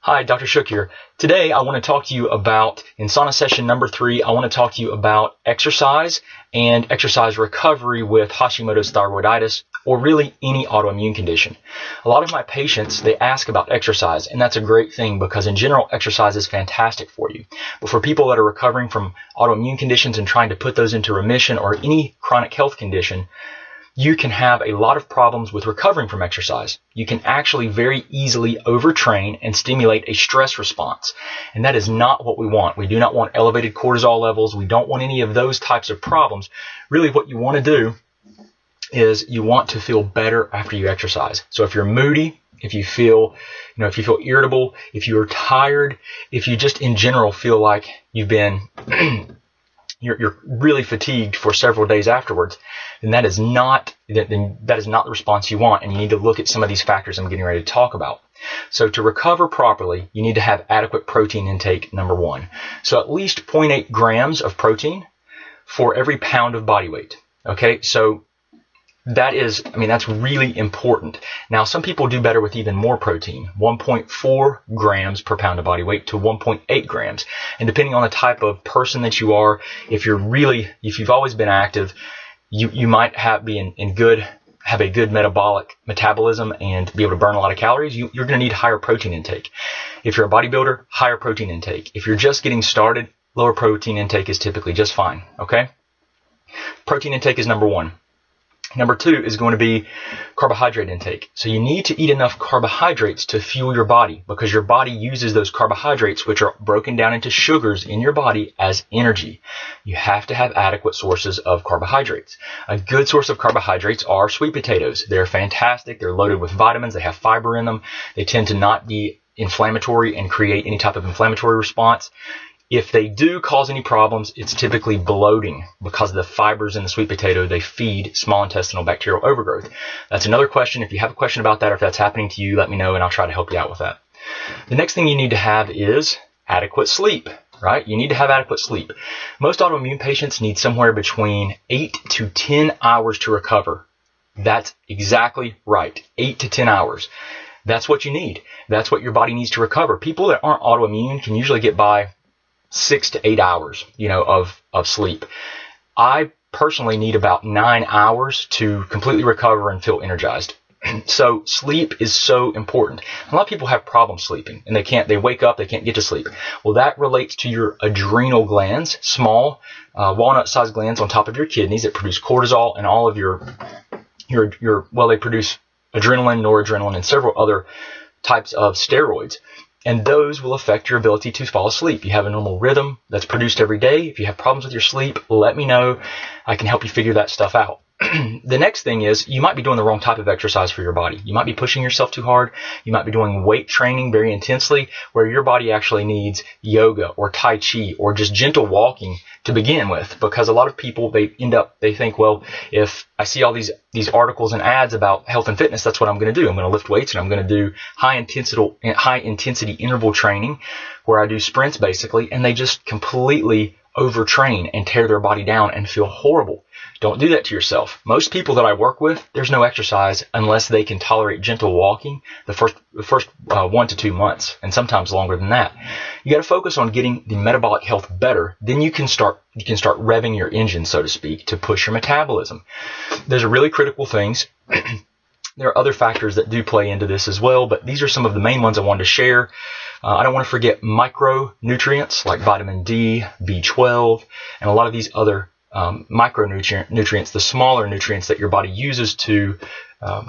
Hi, Dr. Shook here. Today I want to talk to you about, in sauna session number 3, I want to talk to you about exercise and exercise recovery with Hashimoto's thyroiditis, or really any autoimmune condition. A lot of my patients, they ask about exercise, and that's a great thing because in general, exercise is fantastic for you. But for people that are recovering from autoimmune conditions and trying to put those into remission or any chronic health condition, you can have a lot of problems with recovering from exercise. You can actually very easily overtrain and stimulate a stress response. And that is not what we want. We do not want elevated cortisol levels. We don't want any of those types of problems. Really what you want to do is you want to feel better after you exercise. So if you're moody, if you feel irritable, if you're tired, if you just in general feel like you've been you're really fatigued for several days afterwards, then that is not the response you want, and you need to look at some of these factors I'm getting ready to talk about. So to recover properly, you need to have adequate protein intake, number 1. So at least 0.8 grams of protein for every pound of body weight. Okay, so that's really important. Now, some people do better with even more protein, 1.4 grams per pound of body weight to 1.8 grams. And depending on the type of person that you are, if you've always been active, you might have a good metabolic metabolism and be able to burn a lot of calories. You're going to need higher protein intake. If you're a bodybuilder, higher protein intake. If you're just getting started, lower protein intake is typically just fine. Okay? Protein intake is number 1. Number 2 is going to be carbohydrate intake. So you need to eat enough carbohydrates to fuel your body because your body uses those carbohydrates, which are broken down into sugars in your body, as energy. You have to have adequate sources of carbohydrates. A good source of carbohydrates are sweet potatoes. They're fantastic. They're loaded with vitamins. They have fiber in them. They tend to not be inflammatory and create any type of inflammatory response. If they do cause any problems, it's typically bloating because of the fibers in the sweet potato. They feed small intestinal bacterial overgrowth. That's another question. If you have a question about that or if that's happening to you, let me know and I'll try to help you out with that. The next thing you need to have is adequate sleep, right? You need to have adequate sleep. Most autoimmune patients need somewhere between 8 to 10 hours to recover. That's exactly right. 8 to 10 hours. That's what you need. That's what your body needs to recover. People that aren't autoimmune can usually get by 6 to 8 hours, of sleep. I personally need about 9 hours to completely recover and feel energized. So sleep is so important. A lot of people have problems sleeping and they wake up, they can't get to sleep. Well, that relates to your adrenal glands, small walnut-sized glands on top of your kidneys that produce cortisol and all of they produce adrenaline, noradrenaline, and several other types of steroids. And those will affect your ability to fall asleep. You have a normal rhythm that's produced every day. If you have problems with your sleep, let me know. I can help you figure that stuff out. The next thing is you might be doing the wrong type of exercise for your body. You might be pushing yourself too hard. You might be doing weight training very intensely where your body actually needs yoga or tai chi or just gentle walking to begin with, because a lot of people, they think, well, if I see all these articles and ads about health and fitness, that's what I'm going to do. I'm going to lift weights and I'm going to do high intensity interval training where I do sprints basically, and they just completely overtrain and tear their body down and feel horrible. Don't do that to yourself. Most people that I work with, there's no exercise unless they can tolerate gentle walking the first 1 to 2 months, and sometimes longer than that. You got to focus on getting the metabolic health better. Then you can start revving your engine, so to speak, to push your metabolism. Those are really critical things. There are other factors that do play into this as well, but these are some of the main ones I wanted to share. I don't want to forget micronutrients like vitamin D, B12, and a lot of these other micronutrients, the smaller nutrients that your body uses to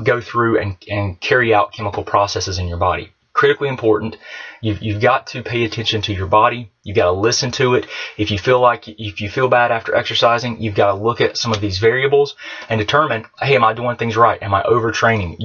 go through and carry out chemical processes in your body. Critically important. You've got to pay attention to your body. You've got to listen to it. If you feel bad after exercising, you've got to look at some of these variables and determine, hey, am I doing things right? Am I overtraining?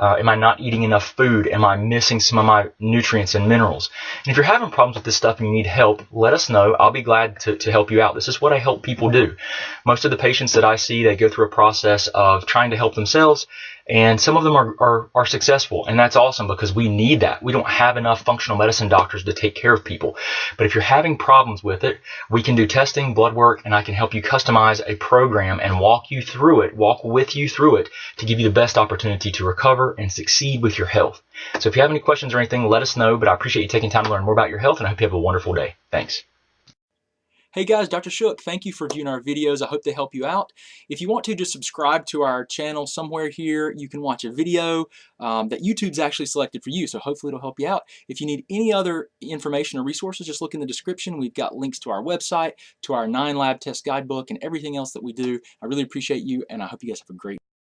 Am I not eating enough food? Am I missing some of my nutrients and minerals? And if you're having problems with this stuff and you need help, let us know. I'll be glad to help you out. This is what I help people do. Most of the patients that I see, they go through a process of trying to help themselves, and some of them are successful, and that's awesome because we need that. We don't have enough functional medicine doctors to take care of people. But if you're having problems with it, we can do testing, blood work, and I can help you customize a program and walk with you through it to give you the best opportunity to recover and succeed with your health. So if you have any questions or anything, let us know, but I appreciate you taking time to learn more about your health, and I hope you have a wonderful day. Thanks. Hey guys, Dr. Shook, thank you for viewing our videos. I hope they help you out. If you want to, just subscribe to our channel somewhere here. You can watch a video that YouTube's actually selected for you, so hopefully it'll help you out. If you need any other information or resources, just look in the description. We've got links to our website, to our 9 lab test guidebook, and everything else that we do. I really appreciate you, and I hope you guys have a great